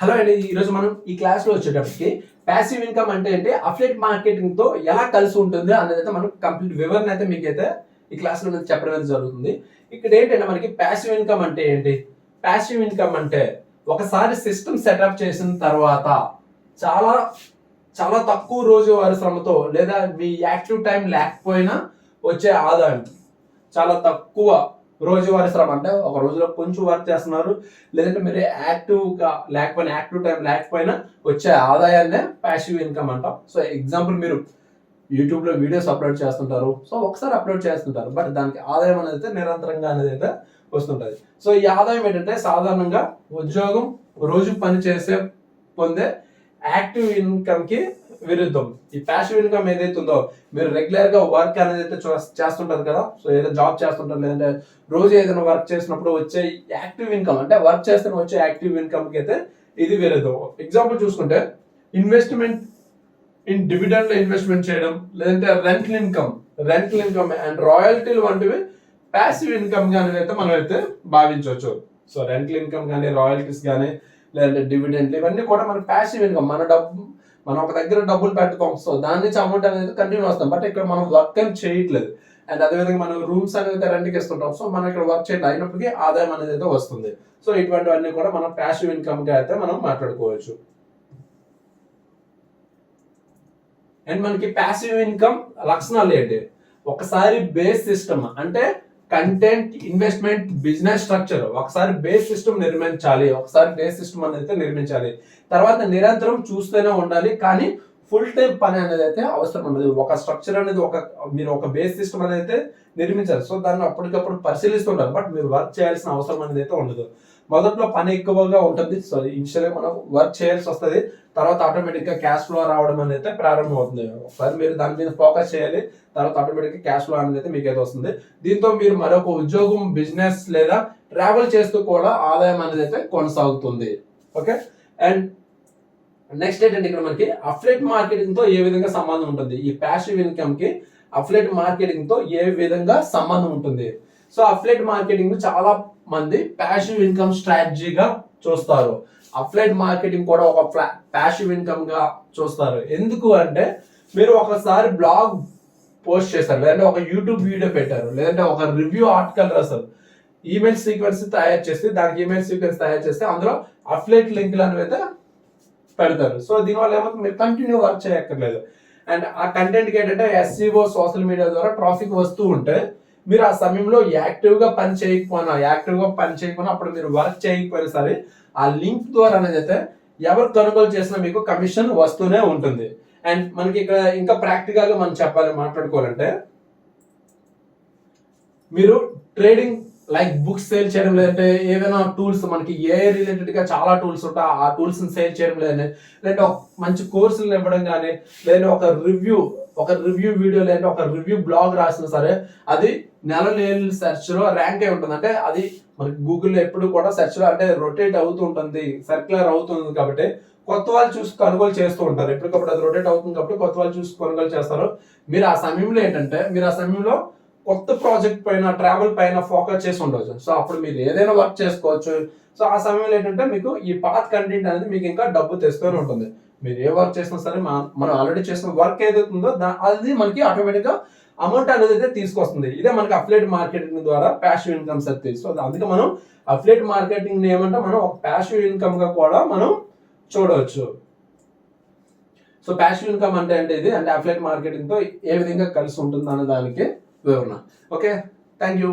Hello అండి, ఈరోజు మనం ఈ క్లాస్లో వచ్చేటప్పటికి ప్యాసివ్ ఇన్కమ్ అంటే ఏంటి, అఫిలియేట్ మార్కెటింగ్ తో ఎలా కలిసి ఉంటుంది అనేది అయితే మనం కంప్లీట్ వివరణ అయితే మీకైతే ఈ క్లాస్లో నేను చెప్పడం అయితే జరుగుతుంది. ఇక్కడ ఏంటంటే మనకి ప్యాసివ్ ఇన్కమ్ అంటే ఏంటి, ప్యాసివ్ ఇన్కమ్ అంటే ఒకసారి సిస్టమ్ సెటప్ చేసిన తర్వాత చాలా చాలా తక్కువ రోజువారీ శ్రమతో లేదా మీ యాక్టివ్ టైం లేకపోయినా వచ్చే ఆదాయం, చాలా తక్కువ రోజువారీ శ్రమ అంటే ఒక రోజులో కొంచెం వర్క్ చేస్తున్నారు, లేదంటే మీరు యాక్టివ్గా లేకపోయినా యాక్టివ్ టైం లేకపోయినా వచ్చే ఆదాయాన్నే ప్యాసివ్ ఇన్కమ్ అంటాం. సో ఎగ్జాంపుల్, మీరు యూట్యూబ్లో వీడియోస్ అప్లోడ్ చేస్తుంటారు, సో ఒకసారి అప్లోడ్ చేస్తుంటారు, బట్ దానికి ఆదాయం అనేది అయితే నిరంతరంగా అనేది అయితే వస్తుంటుంది. సో ఈ ఆదాయం ఏంటంటే సాధారణంగా ఉద్యోగం, రోజు పని చేసే పొందే యాక్టివ్ ఇన్కమ్కి విరుద్ధం. ఈ ప్యాసివ్ ఇన్కమ్ ఏదైతే ఉందో, మీరు రెగ్యులర్ గా వర్క్ అనేది అయితే చేస్తుంటారు కదా, సో ఏదో జాబ్ చేస్తుంటారు, లేదంటే రోజు ఏదైనా వర్క్ చేసినప్పుడు వచ్చే యాక్టివ్ ఇన్కమ్ అంటే వర్క్ చేస్తే వచ్చే యాక్టివ్ ఇన్కమ్ కి అయితే ఇది విరుద్ధం. ఎగ్జాంపుల్ చూసుకుంటే, ఇన్వెస్ట్మెంట్ ఇన్ డివిడెండ్ ఇన్వెస్ట్మెంట్ చేయడం, లేదంటే రెంటల్ ఇన్కమ్ అండ్ రాయల్టీలు వంటివి ప్యాసివ్ ఇన్కమ్ గానీ అయితే మనం అయితే భావించవచ్చు. సో రెంటల్ ఇన్కమ్ కానీ, రాయల్టీస్ కానీ, లేదంటే డివిడెండ్లు, ఇవన్నీ కూడా మన ప్యాసివ్ ఇన్కమ్. మనం ఒక దగ్గర డబ్బులు పెట్టుకోం, సో దాని నుంచి అమౌంట్ అనేది కంటిన్యూ వస్తాం, బట్ ఇక్కడ మనం వర్క్ ఏం చేయట్లేదు. అండ్ అదేవిధంగా మనం రూమ్స్ అనేది రెంట్కి ఇస్తుంటాం, సో మనం ఇక్కడ వర్క్ చేయడం అయినప్పటికీ ఆదాయం అనేది అయితే వస్తుంది. సో ఇటువంటివన్నీ కూడా మనం ప్యాసివ్ ఇన్కమ్ గా అయితే మనం మాట్లాడుకోవచ్చు. అండ్ మనకి ప్యాసివ్ ఇన్కమ్ లక్షణాలు ఏంటి, ఒకసారి బేస్ సిస్టమ్ అంటే కంటెంట్, ఇన్వెస్ట్మెంట్, బిజినెస్ స్ట్రక్చర్, ఒకసారి బేస్ సిస్టమ్ నిర్మించాలి, ఒకసారి బేస్ సిస్టమ్ అనేది నిర్మించాలి, తర్వాత నిరంతరం చూస్తూనే ఉండాలి, కానీ ఫుల్ టైం పని అనేది అయితే అవసరం ఉండదు. ఒక స్ట్రక్చర్ అనేది మీరు ఒక బేస్ సిస్టమ్ అనేది అయితే నిర్మించాలి, సో దాన్ని అప్పటికప్పుడు పరిశీలిస్తుంటారు, బట్ మీరు వర్క్ చేయాల్సిన అవసరం అనేది అయితే ఉండదు. మొదట్లో పని ఎక్కువగా ఉంటుంది, సో ఇనిషియల్ గా మనం వర్క్ చేయాల్సి వస్తుంది, తర్వాత ఆటోమేటిక్ గా క్యాష్ ఫ్లో రావడం అనేది అయితే ప్రారంభం అవుతుంది. ఒకసారి మీరు దాని మీద ఫోకస్ చేయాలి, తర్వాత ఆటోమేటిక్ గా క్యాష్ ఫ్లో అనేది అయితే మీకు అయితే వస్తుంది. దీంతో మీరు మరొక ఉద్యోగం, బిజినెస్ లేదా ట్రావెల్ చేస్తూ కూడా ఆదాయం అనేది అయితే కొనసాగుతుంది. ఓకే, అండ్ నెక్స్ట్ ఏంటంటే ఇక్కడ మనకి అఫిలియేట్ మార్కెటింగ్ తో ఏ విధంగా సంబంధం ఉంటుంది, ఈ ప్యాసివ్ ఇన్కమ్ కి అఫిలియేట్ మార్కెటింగ్ తో ఏ విధంగా సంబంధం ఉంటుంది. సో అఫిలియేట్ మార్కెటింగ్ చాలా మంది ప్యాసివ్ ఇన్కమ్ స్ట్రాటజీగా చూస్తారు, అఫిలియేట్ మార్కెటింగ్ కూడా ఒక ప్యాసివ్ ఇన్కమ్ గా చూస్తారు. ఎందుకు అంటే, మీరు ఒకసారి బ్లాగ్ పోస్ట్ చేస్తారు, లేదంటే ఒక యూట్యూబ్ వీడియో పెట్టారు, లేదంటే ఒక రివ్యూ ఆర్టికల్ రాస్తారు, ఈమెయిల్ సీక్వెన్స్ తయారు చేసి దానికి ఈమెయిల్ సీక్వెన్స్ తయారు చేస్తే అందులో అఫిలియేట్ లింక్లు అనేవి అయితే పెడతారు. సో దీనివల్ల ఏమవుతుంది, మీరు కంటిన్యూ వర్క్ చేయక్కర్లేదు. అండ్ ఆ కంటెంట్కి ఏంటంటే ఎస్ఈఓ, సోషల్ మీడియా ద్వారా ట్రాఫిక్ వస్తూ ఉంటే, మీరు ఆ సమయంలో యాక్టివ్గా పని చేయకపోయినా అప్పుడు మీరు వర్క్ చేయకపోయినా సరే ఆ లింక్ ద్వారా అనేది అయితే ఎవరు కొనుగోలు చేసినా మీకు కమిషన్ వస్తూనే ఉంటుంది. అండ్ మనకి ఇక్కడ ఇంకా ప్రాక్టికల్ గా మనం మాట్లాడుకోవాలంటే, మీరు ట్రేడింగ్ లైక్ బుక్స్ సేల్ చేయడం, లేదంటే ఏదైనా టూల్స్, మనకి ఏ రిలేటెడ్ గా చాలా టూల్స్ ఉంటాయి, ఆ టూల్స్ సేల్ చేయడం, లేదంటే ఒక మంచి కోర్సులు ఇవ్వడం కానీ, లేదంటే ఒక రివ్యూ వీడియో, లేదంటే ఒక రివ్యూ బ్లాగ్ రాసినా సరే అది నెల సెర్చ్ లో ర్యాంక్ అయి ఉంటుంది. అంటే అది మనకి గూగుల్లో ఎప్పుడు కూడా సెర్చ్ లో అంటే రొటేట్ అవుతూ ఉంటుంది, సర్క్యులర్ అవుతుంది, కాబట్టి కొత్త వాళ్ళు చూసి కొనుగోలు చేస్తూ ఉంటారు. ఎప్పటికప్పుడు అది రొటేట్ అవుతుంది కాబట్టి కొత్త వాళ్ళు చూసి కొనుగోలు చేస్తారు. మీరు ఆ సమయంలో కొత్త ప్రాజెక్ట్ పైన, ట్రావెల్ పైన ఫోకస్ చేసి ఉండవచ్చు. సో అప్పుడు మీరు ఏదైనా వర్క్ చేసుకోవచ్చు. సో ఆ సమయంలో ఏంటంటే మీకు ఈ పాత్ కంటెంట్ అనేది మీకు ఇంకా డబ్బు తెస్తూనే ఉంటుంది. మీరు ఏ వర్క్ చేసినా సరే, మనం ఆల్రెడీ చేసిన వర్క్ ఏదైతే ఉందో అది మనకి ఆటోమేటిక్ గా అమౌంట్ అనేది అయితే తీసుకొస్తుంది. ఇదే మనకి అఫిలియేట్ మార్కెటింగ్ ద్వారా ప్యాసివ్ ఇన్కమ్స్ అయితే. సో అందుకే మనం అఫిలియేట్ మార్కెటింగ్ ఏమంటే మనం ఒక ప్యాసివ్ ఇన్కమ్ గా కూడా మనం చూడవచ్చు. సో ప్యాసివ్ ఇన్కమ్ అంటే ఇది అంటే అఫిలియేట్ మార్కెటింగ్ తో ఏ విధంగా కలిసి ఉంటుంది అనే దానికి వివరణ. Okay, thank you.